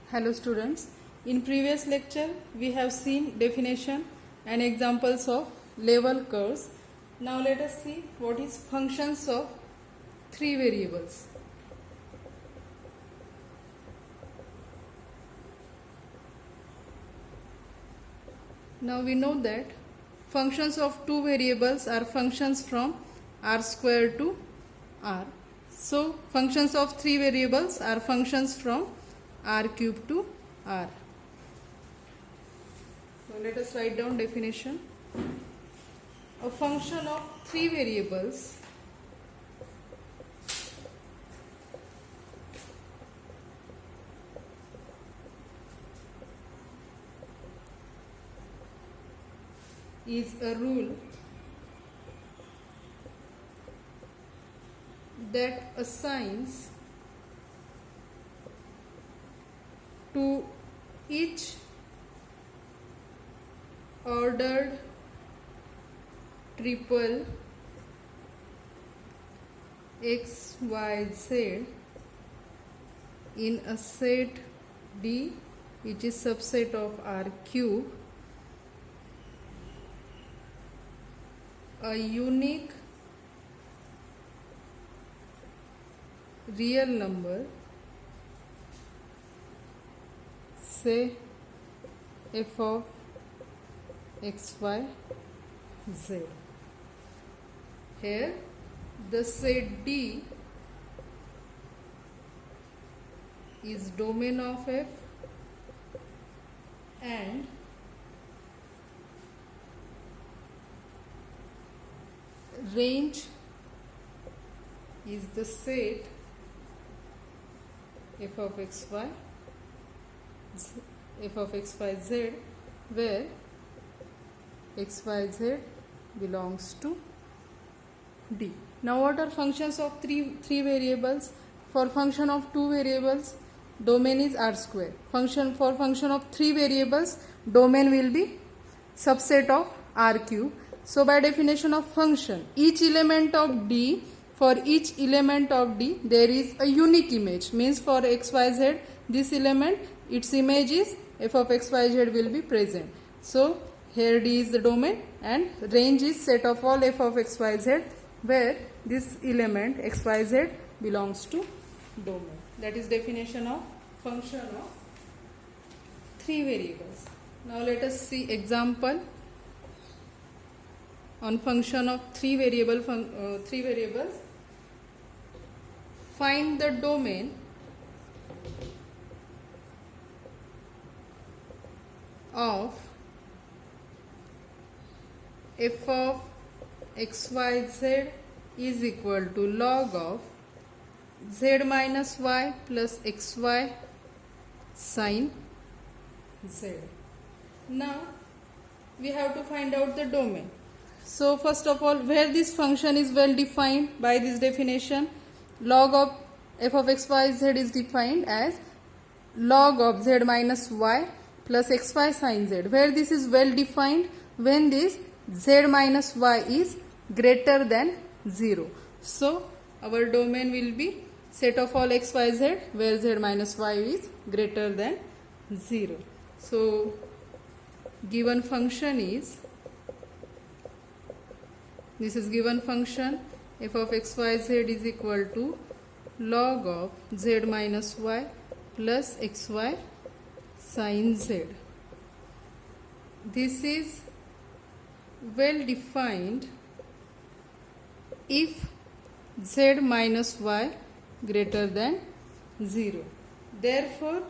Hello students, in previous lecture we have seen definition and examples of level curves. Now let us see what is functions of three variables. Now we know that functions of two variables are functions from r square to r. So functions of three variables are functions from r cube to r. So let us write down definition. A function of three variables is a rule that assigns to each ordered triple x, y, z in a set D, which is subset of R cube, a unique real number, say f of x, y, z. Here the set D is domain of f and range is the set f of x, y, z, where x, y, z belongs to D. Now what are functions of three variables? For function of two variables, domain is r square. For function of three variables, domain will be subset of r cube. So by definition of function, each element of D, for each element of D there is a unique image. Means for x, y, z, this element, its image is f of x, y, z will be present. So here D is the domain and range is set of all f of x, y, z, where this element x, y, z belongs to domain. That is definition of function of three variables. Now let us see example on function of three variables. Find the domain of f of x, y, z is equal to log of z minus y plus xy sin z. Now we have to find out the domain. So first of all, where this function is well defined by this definition, log of f of x, y, z is defined as log of z minus y plus xy sin z, where this is well defined when this z minus y is greater than 0. So our domain will be set of all x, y, z where z minus y is greater than 0. So given function is, this is given function f of x, y, z is equal to log of z minus y plus xy sin z. This is well defined if z minus y greater than 0. Therefore,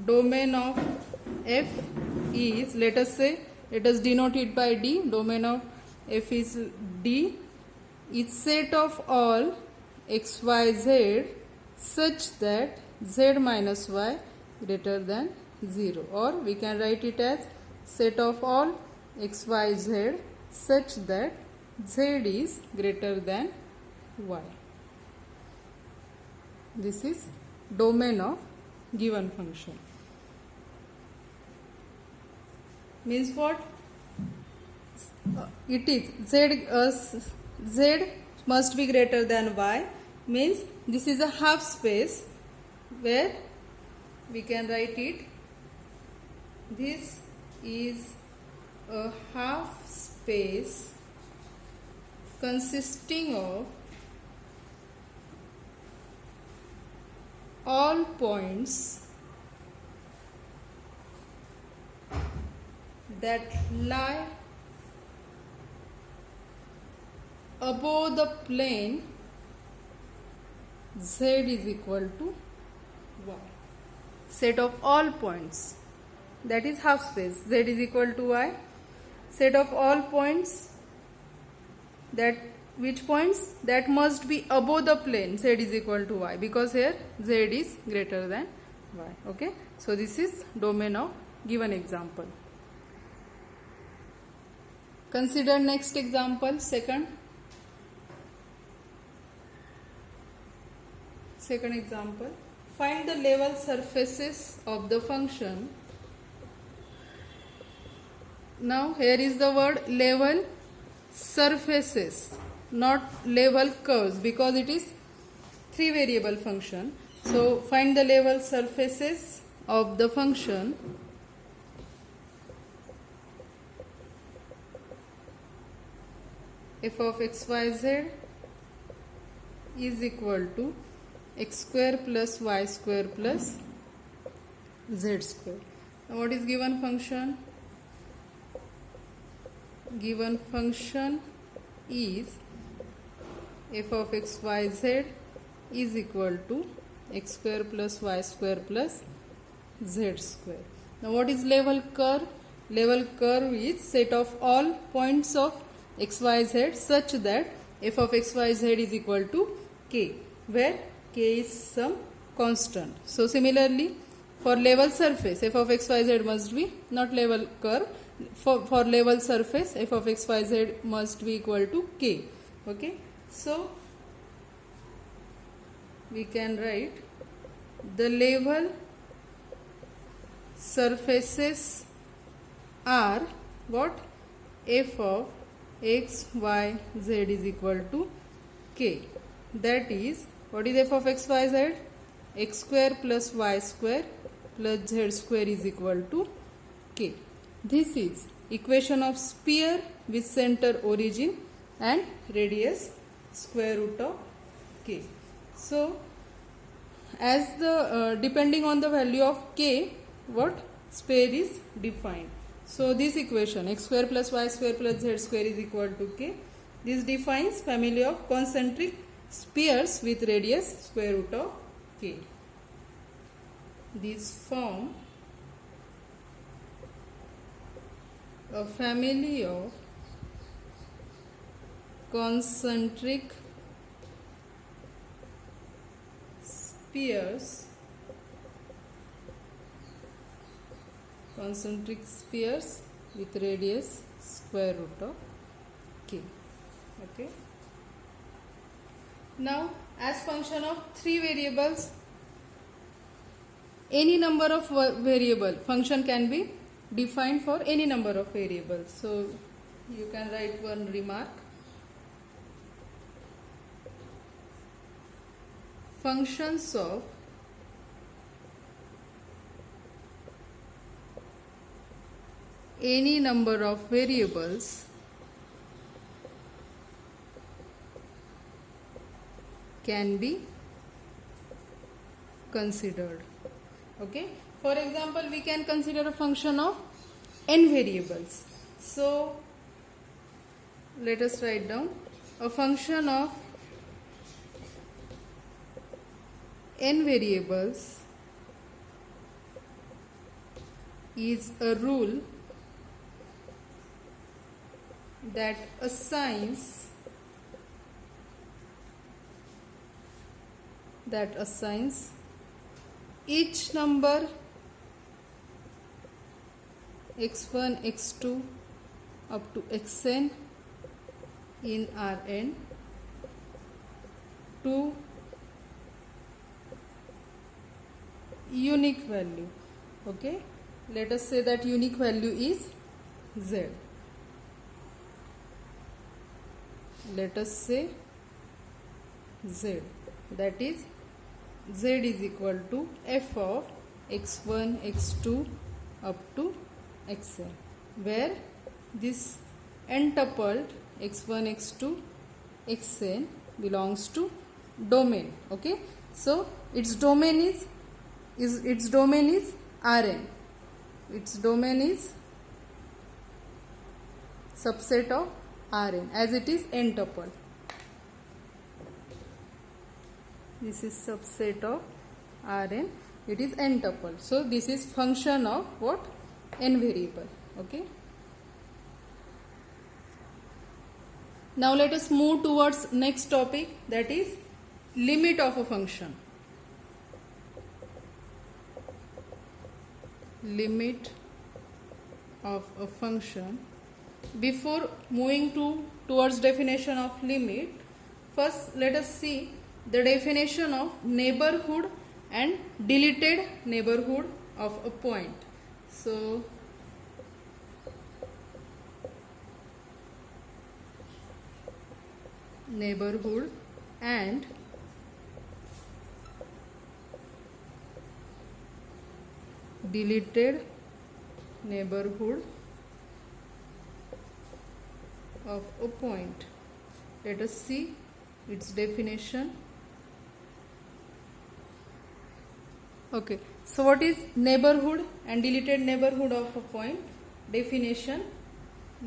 domain of f is, let us denote it by D. Domain of f is D. Is set of all x, y, z such that z minus y greater than 0, or we can write it as set of all x, y, z such that z is greater than y. This is domain of given function. Means what? It is z must be greater than y, means this is a half space where we can write it. This is a half space consisting of all points that lie above the plane z is equal to y. Set of all points, that is half space, z is equal to y. Set of all points, that which points? That must be above the plane z is equal to y, because here z is greater than y. Okay, so this is domain of given example. Consider next example, second example. Find the level surfaces of the function. Now here is the word level surfaces, not level curves, because it is 3 variable function. So find the level surfaces of the function f of x y z is equal to x square plus y square plus z square. Now what is given function? Given function is f of x y z is equal to x square plus y square plus z square. Now what is level curve? Level curve is set of all points of x y z such that f of x y z is equal to k, where k is some constant. So similarly, for level surface f of x y z must be not level curve. For level surface f of x y z must be equal to k. Okay, so we can write the level surfaces are what? F of x y z is equal to k. That is, what is f of x y z? X square plus y square plus z square is equal to k. This is equation of sphere with center origin and radius square root of k. So as the depending on the value of k, what sphere is defined. So this equation x square plus y square plus z square is equal to k. This defines family of concentric spheres with radius square root of k. These form a family of concentric spheres with radius square root of k. Okay. Now as function of 3 variables, any number of variable function can be defined for any number of variables. So you can write one remark. Functions of any number of variables can be considered. Okay. For example, we can consider a function of n variables. So let us write down a function of n variables is a rule that assigns each number x1, x2 up to xn in Rn to unique value. Okay, let us say that unique value is z. Let us say z, that is z is equal to f of x1, x2 up to xn, where this n-tupled x1, x2, xn belongs to domain. Okay, so its domain is Rn. Its domain is subset of Rn as it is n-tuple. This is subset of Rn. It is n-tuple. So this is function of what? N variable. Okay. Now let us move towards next topic, that is limit of a function. Limit of a function. Before moving towards definition of limit, first let us see the definition of neighborhood and deleted neighborhood of a point. So neighborhood and deleted neighborhood of a point. Let us see its definition. Okay, so what is neighborhood and deleted neighborhood of a point? Definition: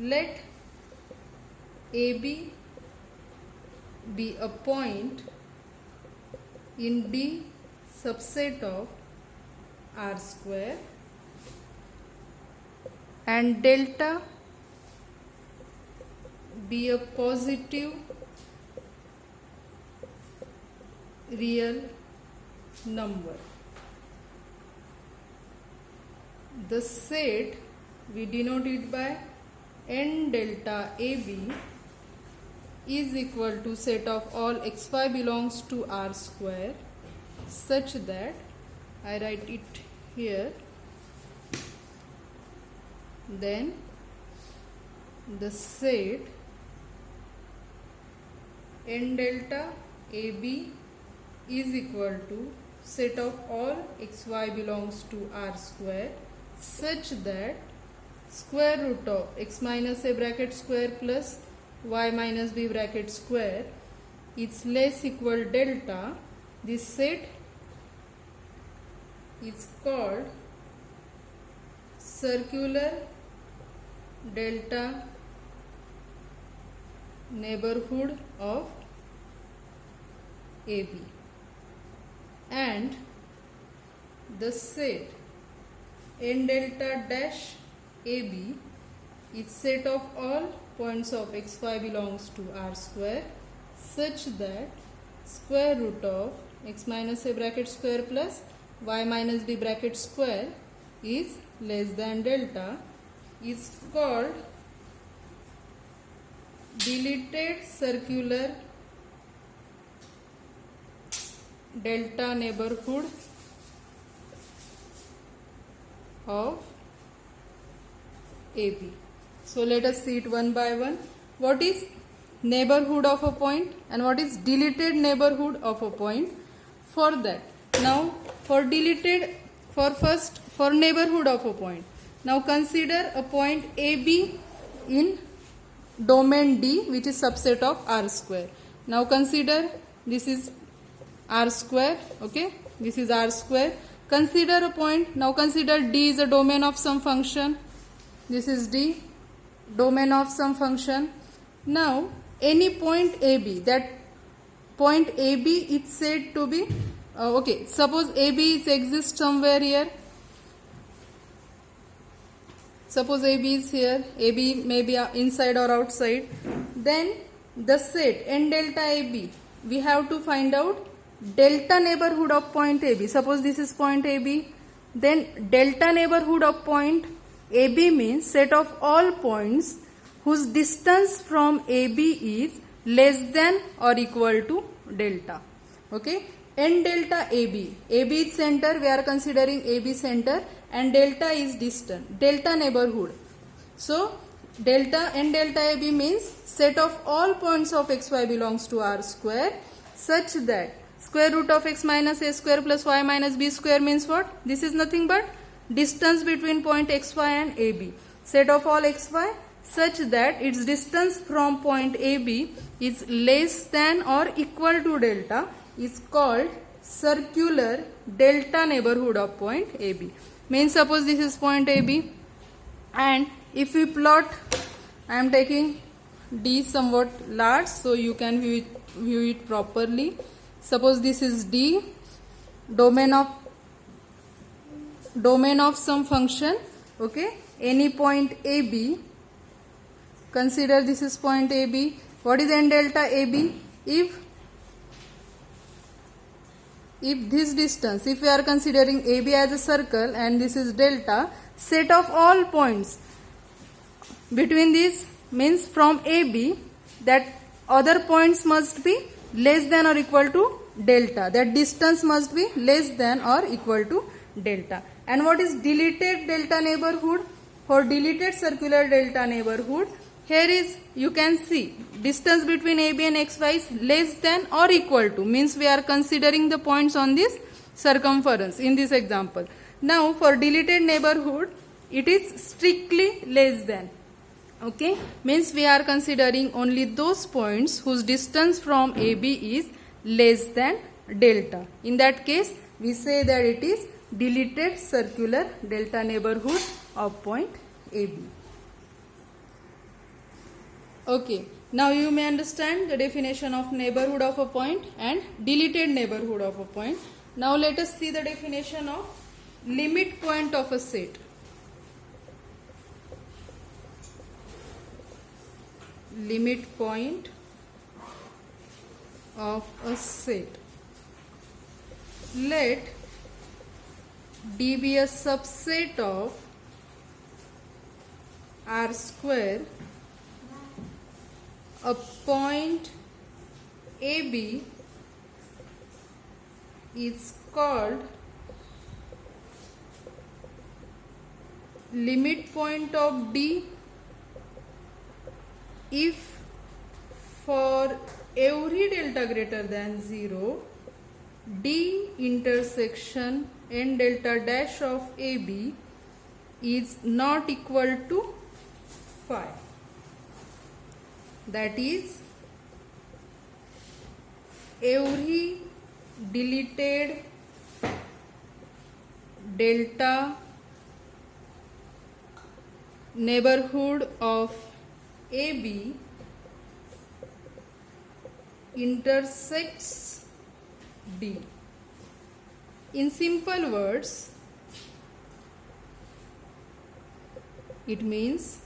let AB be a point in D subset of R square and delta be a positive real number. The set, we denote it by n delta AB, is equal to set of all xy belongs to R square, such that, I write it here, then the set n delta AB is equal to set of all xy belongs to R square, such that square root of x minus a bracket square plus y minus b bracket square is less equal delta. This set is called circular delta neighborhood of AB, and the set n delta dash AB is set of all points of xy belongs to R square, such that square root of x minus a bracket square plus y minus b bracket square is less than delta, is called deleted circular delta neighborhood of AB. So let us see it one by one. What is neighborhood of a point and what is deleted neighborhood of a point? For that, now for neighborhood of a point, now consider a point AB in domain D, which is subset of R square. Now consider this is R square. Okay, this is R square. Consider a point. Now consider D is a domain of some function. This is D, domain of some function. Now any point AB, that point AB is said to be okay, suppose AB exists somewhere here. Suppose AB is here, AB may be inside or outside. Then the set n delta AB, we have to find out delta neighborhood of point AB. Suppose this is point AB, then delta neighborhood of point AB means set of all points whose distance from AB is less than or equal to delta. Okay, n delta AB, AB is center, we are considering AB center, and delta is distance, delta neighborhood. So delta n delta AB means set of all points of xy belongs to R square, such that Square root of x minus a square plus y minus b square means what? This is nothing but distance between point xy and AB. Set of all xy such that its distance from point AB is less than or equal to delta is called circular delta neighborhood of point AB. Means suppose this is point AB, and if we plot, I am taking D somewhat large so you can view it properly. Suppose this is D, domain of some function, okay, any point AB. Consider this is point AB. What is n delta AB? If this distance, if we are considering AB as a circle and this is delta, set of all points between these means from AB, that other points must be less than or equal to delta. That distance must be less than or equal to delta. And what is deleted delta neighborhood? For deleted circular delta neighborhood, here is, you can see, distance between AB and xy is less than or equal to, means we are considering the points on this circumference in this example. Now for deleted neighborhood, it is strictly less than, okay, means we are considering only those points whose distance from AB is less than delta. In that case, we say that it is deleted circular delta neighborhood of point AB. Okay, now you may understand the definition of neighborhood of a point and deleted neighborhood of a point. Now let us see the definition of limit point of a set. Limit point of a set. Let D be a subset of R square. A point AB is called limit point of D if for every delta greater than 0, D intersection n delta dash of AB is not equal to phi. That is, every deleted delta neighborhood of AB intersects D. In simple words, it means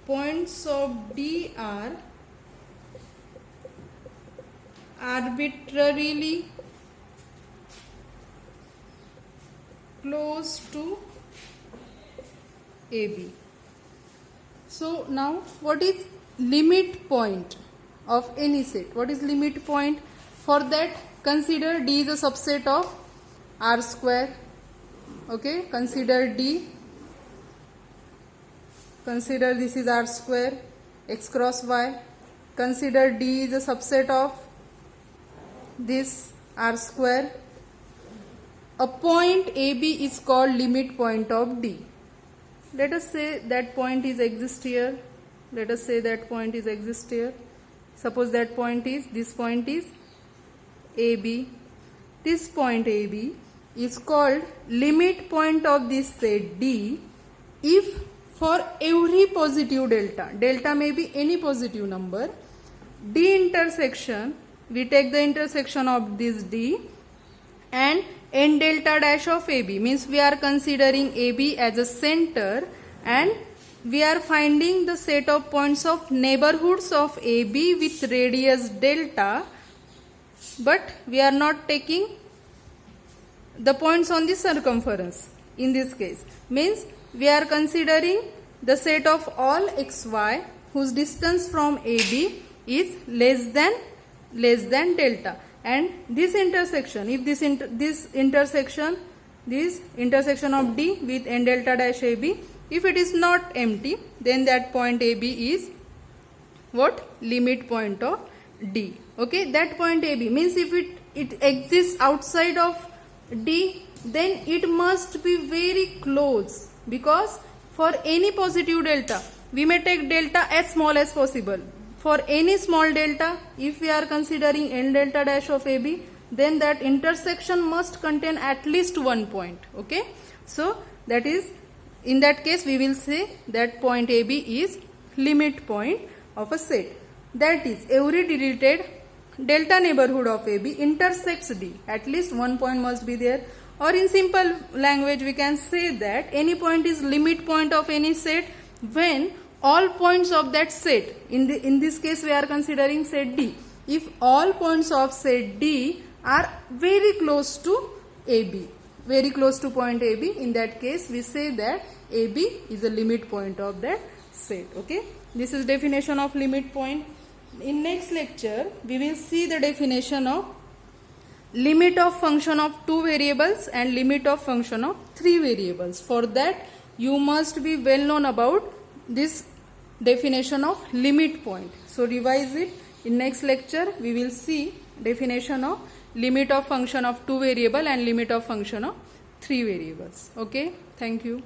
points of D are arbitrarily close to AB. So now what is limit point of any set? What is limit point? For that, consider D is a subset of R square. Okay, consider D. Consider this is R square, x cross y. Consider D is a subset of this R square. A point AB is called limit point of D. Let us say that point is exist here. Let us say that point is exist here. Suppose that point is, this point is AB. This point AB is called limit point of this set D if for every positive delta, delta may be any positive number, D intersection, we take the intersection of this D and n delta dash of AB, means we are considering AB as a center and we are finding the set of points of neighborhoods of AB with radius delta, but we are not taking the points on the circumference in this case. Means we are considering the set of all xy whose distance from AB is less than delta, and this intersection, if this intersection of D with n delta dash AB, if it is not empty, then that point AB is what? Limit point of D. Okay, that point AB means if it exists outside of D, then it must be very close, because for any positive delta, we may take delta as small as possible. For any small delta, if we are considering n delta dash of AB, then that intersection must contain at least one point. Okay, so that is, in that case we will say that point AB is limit point of a set. That is, every deleted delta neighborhood of AB intersects D. At least one point must be there. Or in simple language we can say that any point is limit point of any set when all points of that set, in this case we are considering set D, if all points of set D are very close to AB, very close to point AB, in that case we say that AB is a limit point of that set. Okay, this is definition of limit point. In next lecture we will see the definition of limit of function of 2 variables and limit of function of 3 variables. For that you must be well known about this definition of limit point. So revise it. In next lecture we will see definition of limit of function of 2 variable and limit of function of 3 variables. Okay, thank you.